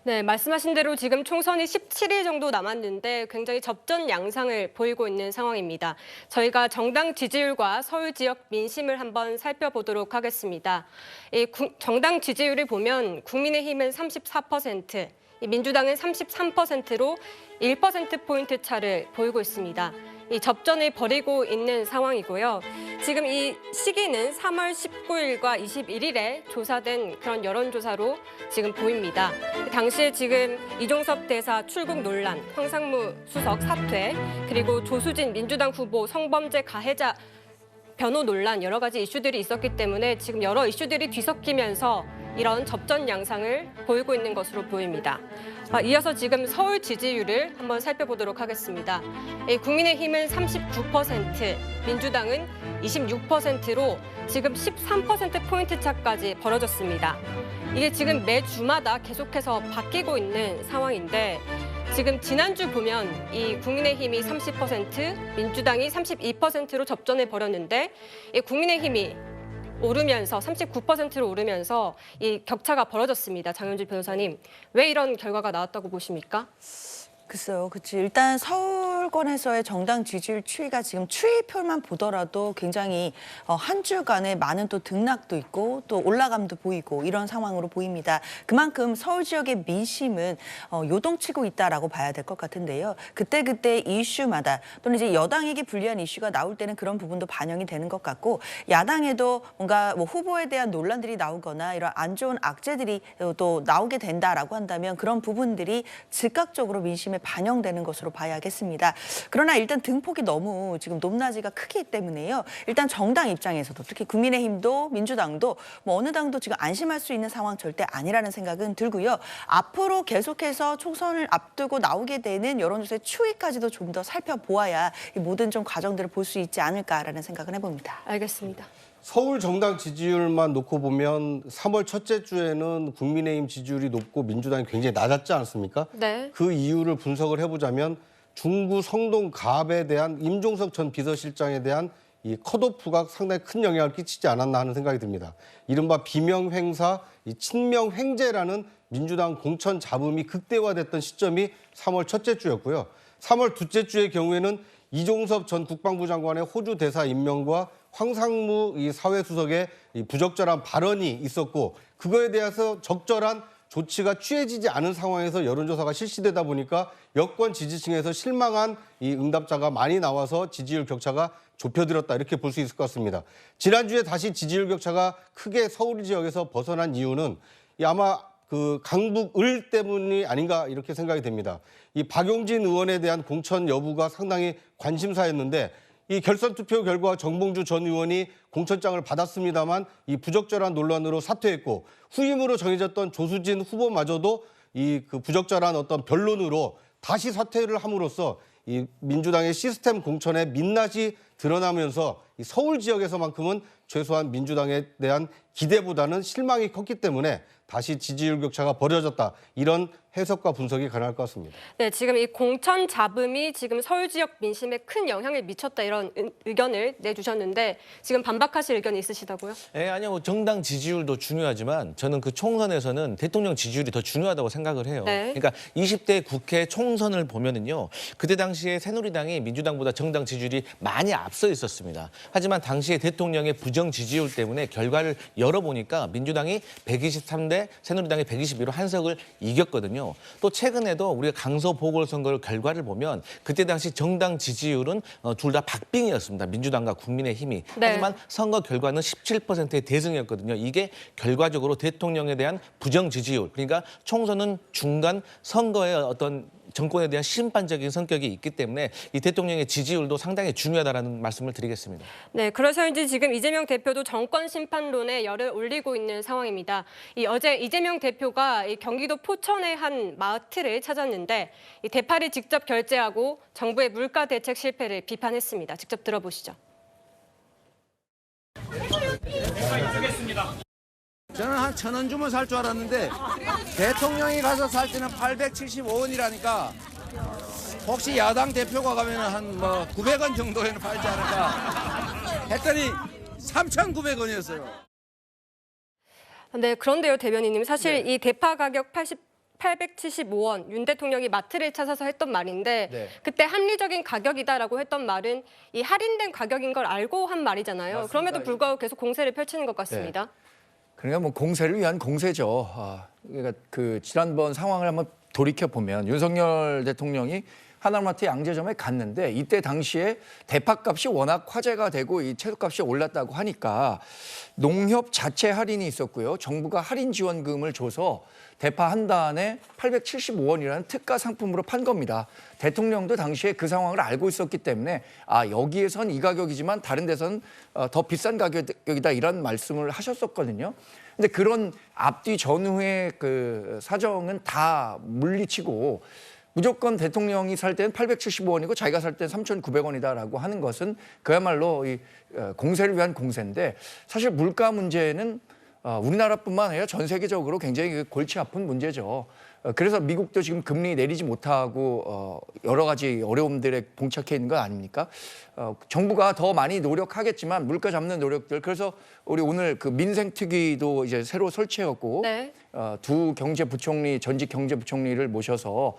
네, 말씀하신 대로 지금 총선이 17일 정도 남았는데 굉장히 접전 양상을 보이고 있는 상황입니다. 저희가 정당 지지율과 서울 지역 민심을 한번 살펴보도록 하겠습니다. 정당 지지율을 보면 국민의힘은 34%, 민주당은 33%로 1%포인트 차를 보이고 있습니다. 이 접전을 벌이고 있는 상황이고요. 지금 이 시기는 3월 19일과 21일에 조사된 그런 여론조사로 지금 보입니다. 당시에 지금 이종섭 대사 출국 논란, 황상무 수석 사퇴, 그리고 조수진 민주당 후보 성범죄 가해자 변호 논란 여러 가지 이슈들이 있었기 때문에 지금 여러 이슈들이 뒤섞이면서 이런 접전 양상을 보이고 있는 것으로 보입니다. 이어서 지금 서울 지지율을 한번 살펴보도록 하겠습니다. 국민의힘은 39%, 민주당은 26%로 지금 13%포인트 차까지 벌어졌습니다. 이게 지금 매 주마다 계속해서 바뀌고 있는 상황인데 지금 지난주 보면 이 국민의힘이 30%, 민주당이 32%로 접전을 벌였는데 이 국민의힘이 오르면서 39%로 오르면서 이 격차가 벌어졌습니다. 장윤주 변호사님, 왜 이런 결과가 나왔다고 보십니까? 글쎄요. 그치. 일단 서울권에서의 정당 지지율 추이가 지금 추이표만 보더라도 굉장히 한 주간에 많은 또 등락도 있고 또 올라감도 보이고 이런 상황으로 보입니다. 그만큼 서울 지역의 민심은 요동치고 있다라고 봐야 될 것 같은데요. 그때그때 이슈마다 또는 이제 여당에게 불리한 이슈가 나올 때는 그런 부분도 반영이 되는 것 같고 야당에도 뭔가 뭐 후보에 대한 논란들이 나오거나 이런 안 좋은 악재들이 또 나오게 된다라고 한다면 그런 부분들이 즉각적으로 민심에 반영되는 것으로 봐야겠습니다. 그러나 일단 등폭이 너무 지금 높낮이가 크기 때문에요. 일단 정당 입장에서도 특히 국민의힘도 민주당도 뭐 어느 당도 지금 안심할 수 있는 상황 절대 아니라는 생각은 들고요. 앞으로 계속해서 총선을 앞두고 나오게 되는 여론조사의 추이까지도 좀 더 살펴보아야 이 모든 좀 과정들을 볼 수 있지 않을까라는 생각을 해봅니다. 알겠습니다. 서울 정당 지지율만 놓고 보면 3월 첫째 주에는 국민의힘 지지율이 높고 민주당이 굉장히 낮았지 않습니까? 네. 그 이유를 분석을 해보자면 중구 성동 갑에 대한 임종석 전 비서실장에 대한 이 컷오프가 상당히 큰 영향을 끼치지 않았나 하는 생각이 듭니다. 이른바 비명횡사, 이 친명횡재라는 민주당 공천 잡음이 극대화됐던 시점이 3월 첫째 주였고요. 3월 둘째 주의 경우에는 이종섭 전 국방부 장관의 호주 대사 임명과 황상무 이 사회수석의 이 부적절한 발언이 있었고 그거에 대해서 적절한 조치가 취해지지 않은 상황에서 여론조사가 실시되다 보니까 여권 지지층에서 실망한 이 응답자가 많이 나와서 지지율 격차가 좁혀들었다 이렇게 볼 수 있을 것 같습니다. 지난주에 다시 지지율 격차가 크게 서울 지역에서 벗어난 이유는 아마 그 강북 을 때문이 아닌가 이렇게 생각이 됩니다. 이 박용진 의원에 대한 공천 여부가 상당히 관심사였는데 이 결선 투표 결과 정봉주 전 의원이 공천장을 받았습니다만 이 부적절한 논란으로 사퇴했고 후임으로 정해졌던 조수진 후보마저도 이 그 부적절한 어떤 변론으로 다시 사퇴를 함으로써 이 민주당의 시스템 공천의 민낯이 드러나면서 이 서울 지역에서만큼은 최소한 민주당에 대한 기대보다는 실망이 컸기 때문에 다시 지지율 격차가 벌어졌다. 이런 해석과 분석이 가능할 것 같습니다. 네, 지금 이 공천 잡음이 지금 서울 지역 민심에 큰 영향을 미쳤다 이런 의견을 내주셨는데 지금 반박하실 의견이 있으시다고요? 네, 아니요. 뭐 정당 지지율도 중요하지만 저는 그 총선에서는 대통령 지지율이 더 중요하다고 생각을 해요. 네. 그러니까 20대 국회 총선을 보면은요. 그때 당시에 새누리당이 민주당보다 정당 지지율이 많이 앞서 있었습니다. 하지만 당시에 대통령의 부정 지지율 때문에 결과를 열어보니까 민주당이 123대 새누리당이 122로 한석을 이겼거든요. 또 최근에도 우리가 강서 보궐선거 결과를 보면 그때 당시 정당 지지율은 둘 다 박빙이었습니다. 민주당과 국민의힘이. 네. 하지만 선거 결과는 17%의 대승이었거든요. 이게 결과적으로 대통령에 대한 부정 지지율. 그러니까 총선은 중간 선거의 어떤 정권에 대한 심판적인 성격이 있기 때문에 이 대통령의 지지율도 상당히 중요하다는 말씀을 드리겠습니다. 네, 그래서인지 지금 이재명 대표도 정권 심판론에 열을 올리고 있는 상황입니다. 어제 이재명 대표가 이 경기도 포천의 한 마트를 찾았는데 이 대파를 직접 결제하고 정부의 물가 대책 실패를 비판했습니다. 직접 들어보시죠. 저는 한 1,000원 주면 살 줄 알았는데 대통령이 가서 살 때는 875원이라니까 혹시 야당 대표가 가면 한 뭐 900원 정도에는 팔지 않을까 했더니 3,900원이었어요. 네, 그런데요, 대변인님. 사실 이 대파 가격 1,875원 윤 대통령이 마트를 찾아서 했던 말인데 네. 그때 합리적인 가격이다라고 했던 말은 이 할인된 가격인 걸 알고 한 말이잖아요. 맞습니다. 그럼에도 불구하고 계속 공세를 펼치는 것 같습니다. 그러니까 뭐 공세를 위한 공세죠. 그러니까 그 지난번 상황을 한번 돌이켜 보면 윤석열 대통령이 하나마트 양재점에 갔는데 이때 당시에 대파값이 워낙 화제가 되고 이 채소값이 올랐다고 하니까 농협 자체 할인이 있었고요. 정부가 할인 지원금을 줘서 대파 한 단에 875원이라는 특가 상품으로 판 겁니다. 대통령도 당시에 그 상황을 알고 있었기 때문에 여기에선 이 가격이지만 다른 데선 더 비싼 가격이다 이런 말씀을 하셨었거든요. 근데 그런 앞뒤 전후의 그 사정은 다 물리치고 무조건 대통령이 살 때는 875원이고 자기가 살 때는 3,900원이다라고 하는 것은 그야말로 이 공세를 위한 공세인데 사실 물가 문제는 우리나라뿐만 아니라 전 세계적으로 굉장히 골치 아픈 문제죠. 그래서 미국도 지금 금리 내리지 못하고 여러 가지 어려움들에 봉착해 있는 거 아닙니까? 정부가 더 많이 노력하겠지만 물가 잡는 노력들. 그래서 우리 오늘 그 민생특위도 이제 새로 설치했고 네. 두 경제부총리, 전직 경제부총리를 모셔서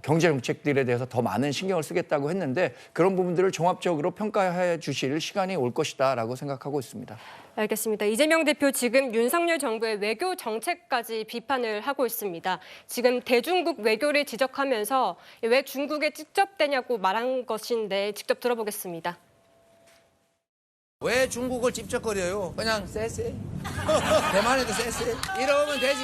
경제 정책들에 대해서 더 많은 신경을 쓰겠다고 했는데 그런 부분들을 종합적으로 평가해 주실 시간이 올 것이다라고 생각하고 있습니다. 알겠습니다. 이재명 대표 지금 윤석열 정부의 외교 정책까지 비판을 하고 있습니다. 지금 대중국 외교를 지적하면서 왜 중국에 직접되냐고 말한 것인데 직접 들어보겠습니다. 왜 중국을 찝쩍거려요? 그냥 쎄쎄. 대만에도 쎄쎄. 이러면 되지.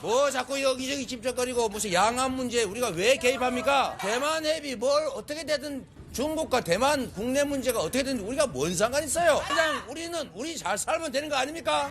뭐 자꾸 여기저기 찝쩍거리고 무슨 양안 문제 우리가 왜 개입합니까? 대만 해비 뭘 어떻게 되든 중국과 대만 국내 문제가 어떻게든 우리가 뭔 상관 있어요? 그냥 우리 잘 살면 되는 거 아닙니까?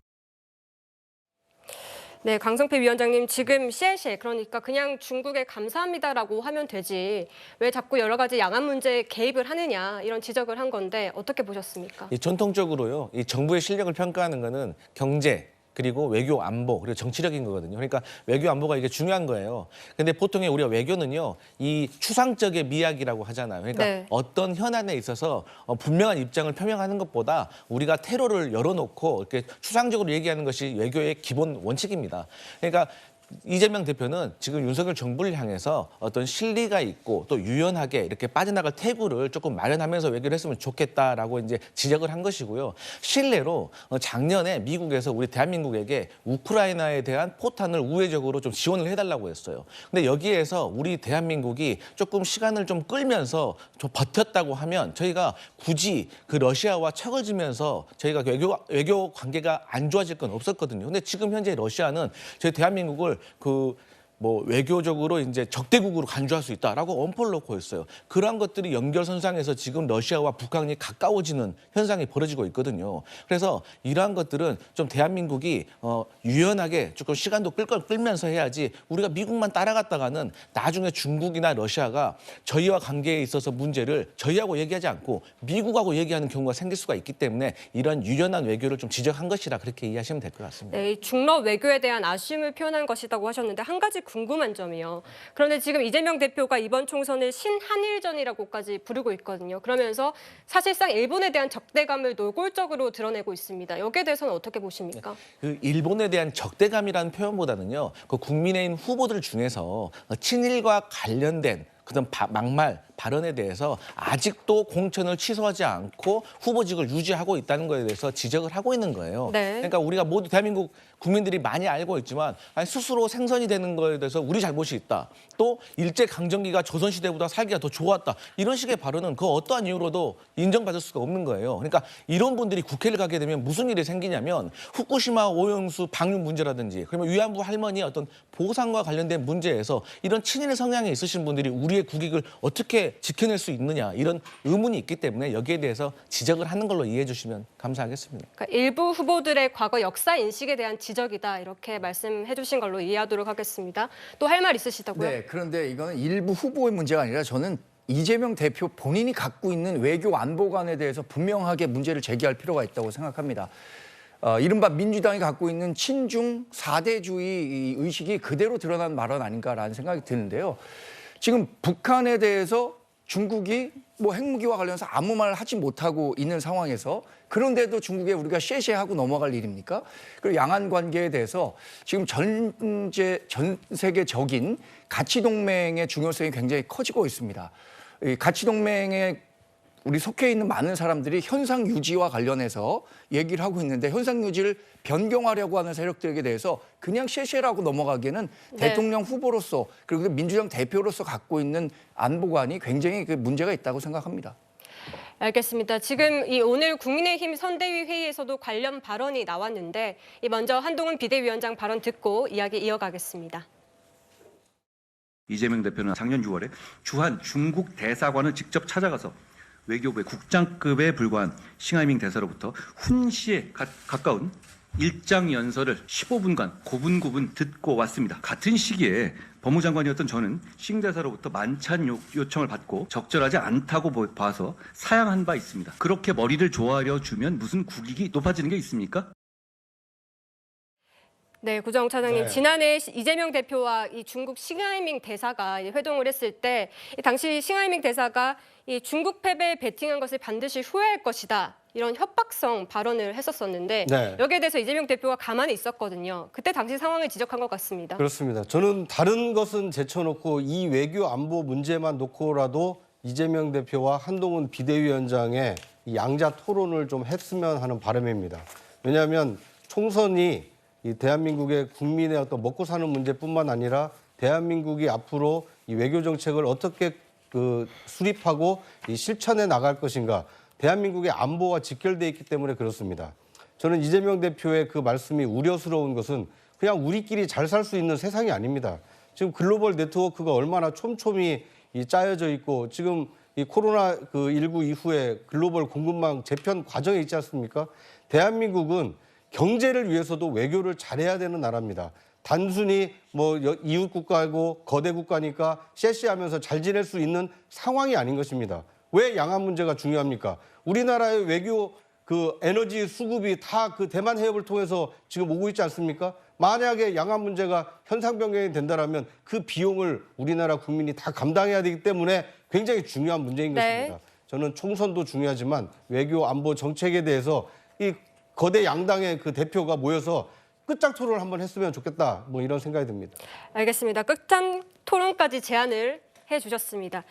네, 강성패 위원장님 지금 씨엘씨 그러니까 그냥 중국에 감사합니다라고 하면 되지 왜 자꾸 여러 가지 양안 문제에 개입을 하느냐 이런 지적을 한 건데 어떻게 보셨습니까? 이 전통적으로요, 이 정부의 실력을 평가하는 거는 경제, 그리고 외교 안보, 그리고 정치력인 거거든요. 그러니까 외교 안보가 이게 중요한 거예요. 근데 보통의 우리가 외교는요, 이 추상적의 미학이라고 하잖아요. 그러니까 네. 어떤 현안에 있어서 분명한 입장을 표명하는 것보다 우리가 테러를 열어놓고 이렇게 추상적으로 얘기하는 것이 외교의 기본 원칙입니다. 그러니까 이재명 대표는 지금 윤석열 정부를 향해서 어떤 실리가 있고 또 유연하게 이렇게 빠져나갈 태구를 조금 마련하면서 외교를 했으면 좋겠다라고 이제 지적을 한 것이고요. 실례로 작년에 미국에서 우리 대한민국에게 우크라이나에 대한 포탄을 우회적으로 좀 지원을 해달라고 했어요. 근데 여기에서 우리 대한민국이 조금 시간을 좀 끌면서 좀 버텼다고 하면 저희가 굳이 그 러시아와 척을 지면서 저희가 외교 관계가 안 좋아질 건 없었거든요. 근데 지금 현재 러시아는 저희 대한민국을 외교적으로 이제 적대국으로 간주할 수 있다라고 엄포를 놓고 있어요. 그러한 것들이 연결선상에서 지금 러시아와 북한이 가까워지는 현상이 벌어지고 있거든요. 그래서 이러한 것들은 좀 대한민국이 유연하게 조금 시간도 끌면서 해야지 우리가 미국만 따라갔다가는 나중에 중국이나 러시아가 저희와 관계에 있어서 문제를 저희하고 얘기하지 않고 미국하고 얘기하는 경우가 생길 수가 있기 때문에 이런 유연한 외교를 좀 지적한 것이라 그렇게 이해하시면 될 것 같습니다. 네, 이 중러 외교에 대한 아쉬움을 표현한 것이라고 하셨는데 한 가지 궁금한 점이요. 그런데 지금 이재명 대표가 이번 총선을 신한일전이라고까지 부르고 있거든요. 그러면서 사실상 일본에 대한 적대감을 노골적으로 드러내고 있습니다. 여기에 대해서는 어떻게 보십니까? 그 일본에 대한 적대감이라는 표현보다는요, 그 국민의힘 후보들 중에서 친일과 관련된 그런 막말 발언에 대해서 아직도 공천을 취소하지 않고 후보직을 유지하고 있다는 것에 대해서 지적을 하고 있는 거예요. 네. 그러니까 우리가 모두 대한민국 국민들이 많이 알고 있지만 스스로 생선이 되는 거에 대해서 우리 잘못이 있다. 또 일제강점기가 조선시대보다 살기가 더 좋았다. 이런 식의 발언은 그 어떠한 이유로도 인정받을 수가 없는 거예요. 그러니까 이런 분들이 국회를 가게 되면 무슨 일이 생기냐면 후쿠시마 오염수 방류 문제라든지 그러면 위안부 할머니의 어떤 보상과 관련된 문제에서 이런 친일 성향이 있으신 분들이 우리의 국익을 어떻게 지켜낼 수 있느냐 이런 의문이 있기 때문에 여기에 대해서 지적을 하는 걸로 이해해 주시면 감사하겠습니다. 그러니까 일부 후보들의 과거 역사 인식에 대한 지적이다 이렇게 말씀해 주신 걸로 이해하도록 하겠습니다. 또 할 말 있으시다고요? 네, 그런데 이거는 일부 후보의 문제가 아니라 저는 이재명 대표 본인이 갖고 있는 외교 안보관에 대해서 분명하게 문제를 제기할 필요가 있다고 생각합니다. 이른바 민주당이 갖고 있는 친중 4대주의 의식이 그대로 드러난 발언 아닌가라는 생각이 드는데요. 지금 북한에 대해서 중국이 뭐 핵무기와 관련해서 아무 말 하지 못하고 있는 상황에서 그런데도 중국에 우리가 쉐쉐하고 넘어갈 일입니까? 그리고 양안 관계에 대해서 지금 전 세계적인 가치 동맹의 중요성이 굉장히 커지고 있습니다. 이 가치 동맹에 우리 속해 있는 많은 사람들이 현상 유지와 관련해서 얘기를 하고 있는데 현상 유지를 변경하려고 하는 세력들에 대해서 그냥 쉐쉐라고 넘어가기에는 네. 대통령 후보로서 그리고 민주당 대표로서 갖고 있는 안보관이 굉장히 그 문제가 있다고 생각합니다. 알겠습니다. 지금 이 오늘 국민의힘 선대위 회의에서도 관련 발언이 나왔는데 먼저 한동훈 비대위원장 발언 듣고 이야기 이어가겠습니다. 이재명 대표는 작년 6월에 주한 중국 대사관을 직접 찾아가서 외교부의 국장급에 불과한 싱하이밍 대사로부터 훈시에 가까운 일장 연설을 15분간 고분고분 듣고 왔습니다. 같은 시기에 법무장관이었던 저는 싱 대사로부터 만찬 요청을 받고 적절하지 않다고 봐서 사양한 바 있습니다. 그렇게 머리를 조아려 주면 무슨 국익이 높아지는 게 있습니까? 네, 구정 차장님. 네. 지난해 이재명 대표와 이 중국 싱하이밍 대사가 회동을 했을 때 당시 싱하이밍 대사가 이 중국 패배에 베팅한 것을 반드시 후회할 것이다. 이런 협박성 발언을 했었었는데 네. 여기에 대해서 이재명 대표가 가만히 있었거든요. 그때 당시 상황을 지적한 것 같습니다. 그렇습니다. 저는 다른 것은 제쳐놓고 이 외교 안보 문제만 놓고라도 이재명 대표와 한동훈 비대위원장의 이 양자 토론을 좀 했으면 하는 바람입니다. 왜냐하면 총선이 이 대한민국의 국민의 어떤 먹고 사는 문제뿐만 아니라 대한민국이 앞으로 이 외교 정책을 어떻게 수립하고 이 실천해 나갈 것인가, 대한민국의 안보와 직결돼 있기 때문에 그렇습니다. 저는 이재명 대표의 그 말씀이 우려스러운 것은 그냥 우리끼리 잘 살 수 있는 세상이 아닙니다. 지금 글로벌 네트워크가 얼마나 촘촘히 짜여져 있고 지금 이 코로나19 이후에 글로벌 공급망 재편 과정에 있지 않습니까? 대한민국은 경제를 위해서도 외교를 잘해야 되는 나라입니다. 단순히 뭐 이웃 국가고 거대 국가니까 쎄쎄하면서 잘 지낼 수 있는 상황이 아닌 것입니다. 왜 양안 문제가 중요합니까? 우리나라의 외교 에너지 수급이 다 그 대만 해협을 통해서 지금 오고 있지 않습니까? 만약에 양안 문제가 현상 변경이 된다면 그 비용을 우리나라 국민이 다 감당해야 되기 때문에 굉장히 중요한 문제인 네. 것입니다. 저는 총선도 중요하지만 외교 안보 정책에 대해서 이 거대 양당의 그 대표가 모여서 끝장 토론을 한번 했으면 좋겠다. 뭐 이런 생각이 듭니다. 알겠습니다. 끝장 토론까지 제안을 해주셨습니다.